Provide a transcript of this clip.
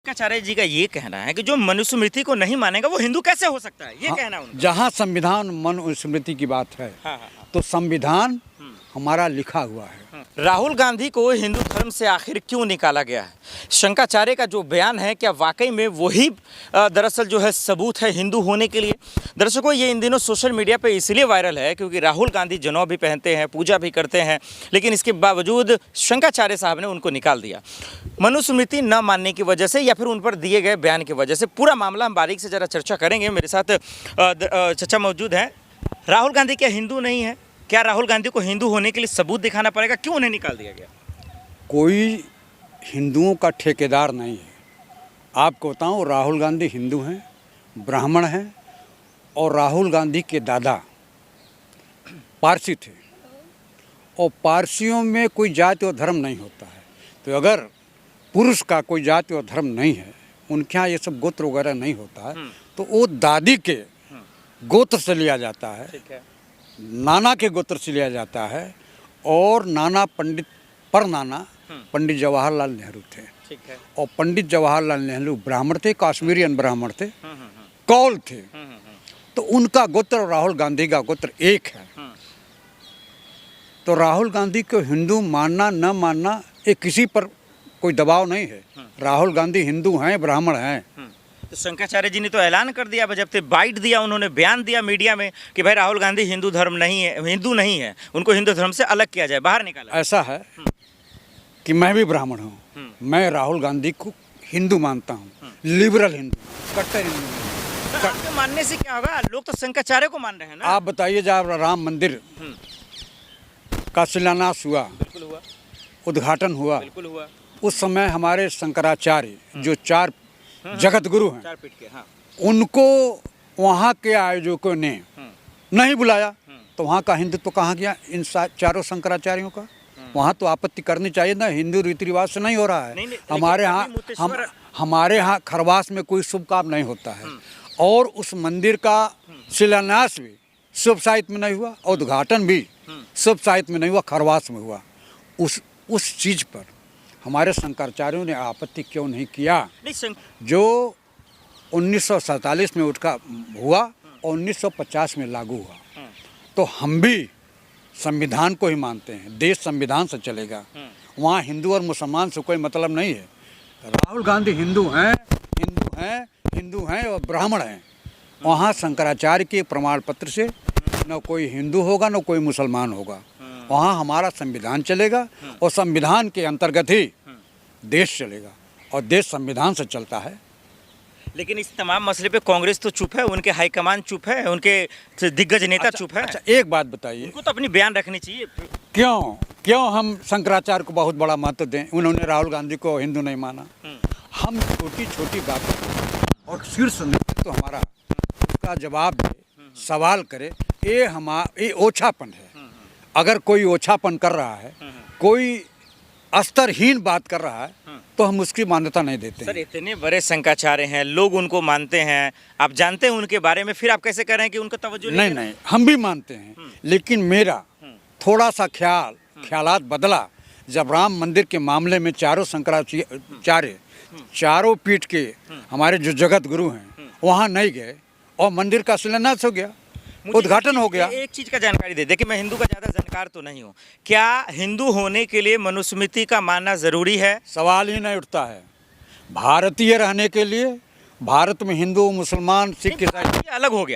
शंकराचार्य जी का ये कहना है कि जो मनुस्मृति को नहीं मानेगा वो हिंदू कैसे हो सकता है, ये कहना है उनका। जहाँ संविधान मनुस्मृति की बात है तो संविधान हमारा लिखा हुआ है। राहुल गांधी को हिंदू धर्म से आखिर क्यों निकाला गया है? शंकराचार्य का जो बयान है क्या वाकई में वही दरअसल जो है सबूत है हिंदू होने के लिए? दर्शकों, ये इन दिनों सोशल मीडिया पे इसलिए वायरल है क्योंकि राहुल गांधी जनेऊ भी पहनते हैं, पूजा भी करते हैं, लेकिन इसके बावजूद शंकराचार्य साहब ने उनको निकाल दिया मनुस्मृति न मानने की वजह से या फिर उन पर दिए गए बयान की वजह से। पूरा मामला हम बारीक से ज़रा चर्चा करेंगे। मेरे साथ चचा मौजूद हैं। राहुल गांधी क्या हिंदू नहीं है? क्या राहुल गांधी को हिंदू होने के लिए सबूत दिखाना पड़ेगा? क्यों उन्हें निकाल दिया गया? कोई हिंदुओं का ठेकेदार नहीं है। आपको बताऊं, राहुल गांधी हिंदू हैं, ब्राह्मण हैं और राहुल गांधी के दादा पारसी थे और पारसियों में कोई जाति और धर्म नहीं होता है। तो अगर पुरुष का कोई जाति और धर्म नहीं है, उनके यहाँ ये सब गोत्र वगैरह नहीं होता है, तो वो दादी के गोत्र से लिया जाता है, ठीक है, नाना के गोत्र से लिया जाता है। और नाना पंडित नाना पंडित जवाहरलाल नेहरू थे। ठीक है। और पंडित जवाहरलाल नेहरू ब्राह्मण थे, काश्मीरियन ब्राह्मण थे, कौल थे। तो उनका गोत्र और राहुल गांधी का गोत्र एक है। तो राहुल गांधी को हिंदू मानना न मानना ये किसी पर कोई दबाव नहीं है। राहुल गांधी हिंदू हैं, ब्राह्मण हैं। तो शंकराचार्य जी ने तो ऐलान कर दिया, जब से बाइट दिया, उन्होंने बयान दिया मीडिया में कि भाई राहुल गांधी हिंदू धर्म नहीं है, हिंदू नहीं है, उनको हिंदू धर्म से अलग किया जाए, बाहर निकाला। ऐसा है कि मैं भी ब्राह्मण हूँ, मैं राहुल गांधी को हिंदू मानता हूँ, लिबरल हिंदू, कट्टर हिंदू। तो आपके मानने से क्या होगा? लोग तो शंकराचार्य को मान रहे हैं ना। आप बताइए, जब राम मंदिर का शिलान्यास हुआ, बिल्कुल हुआ, उद्घाटन हुआ, बिल्कुल हुआ, उस समय हमारे शंकराचार्य जो चार जगत गुरु हैं, चार पीठ के, हाँ, उनको वहाँ के आयोजकों ने नहीं बुलाया। तो वहाँ का हिंदुत्व कहाँ गया इन चारों शंकराचार्यों का? वहाँ तो आपत्ति करनी चाहिए ना। हिंदू रीति रिवाज से नहीं हो रहा है। हमारे यहाँ खरवास में कोई शुभ काम नहीं होता है और उस मंदिर का शिलान्यास भी शुभ साहित्य में नहीं हुआ, उद्घाटन भी शुभ साहित्य में नहीं हुआ, खरवास में हुआ। उस चीज़ पर हमारे शंकराचार्यों ने आपत्ति क्यों नहीं किया? जो 1947 में उठा हुआ और 1950 में लागू हुआ। तो हम भी संविधान को ही मानते हैं, देश संविधान से चलेगा, वहाँ हिंदू और मुसलमान से कोई मतलब नहीं है। राहुल गांधी हिंदू हैं और ब्राह्मण हैं। वहाँ शंकराचार्य के प्रमाण पत्र से न कोई हिंदू होगा न कोई मुसलमान होगा। वहाँ हमारा संविधान चलेगा और संविधान के अंतर्गत ही देश चलेगा और देश संविधान से चलता है। लेकिन इस तमाम मसले पे कांग्रेस तो चुप है, उनके हाईकमान चुप है, उनके दिग्गज नेता चुप है। अच्छा, एक बात बताइए, उनको तो अपनी बयान रखनी चाहिए। क्यों हम शंकराचार्य को बहुत बड़ा महत्व दें? उन्होंने राहुल गांधी को हिंदू नहीं माना। हम छोटी छोटी बातों और शीर्ष नेतृत्व हमारा का जवाब दे, सवाल करे, ये ओछापन है। अगर कोई ओछापन कर रहा है, कोई स्तरहीन बात कर रहा है, तो हम उसकी मान्यता नहीं देते। सर, इतने बड़े शंकराचार्य हैं, लोग उनको मानते हैं, आप जानते हैं उनके बारे में, फिर आप कैसे कह रहे हैं कि उनको तवज्जो नहीं, हम भी मानते हैं, लेकिन मेरा थोड़ा सा ख्यालात बदला जब राम मंदिर के मामले में चारों शंकराचार्य, चारों पीठ के हमारे जो जगत गुरु हैं वहाँ नहीं गए और मंदिर का शिलान्यास हो गया, उद्घाटन हो गया। एक चीज का जानकारी दे, देखिए मैं हिंदू का ज्यादा जानकार तो नहीं हूँ, क्या हिंदू होने के लिए मनुस्मृति का मानना जरूरी है? सवाल ही नहीं उठता है। भारतीय रहने के लिए भारत में हिंदू, मुसलमान, सिख, ईसाई अलग हो गया।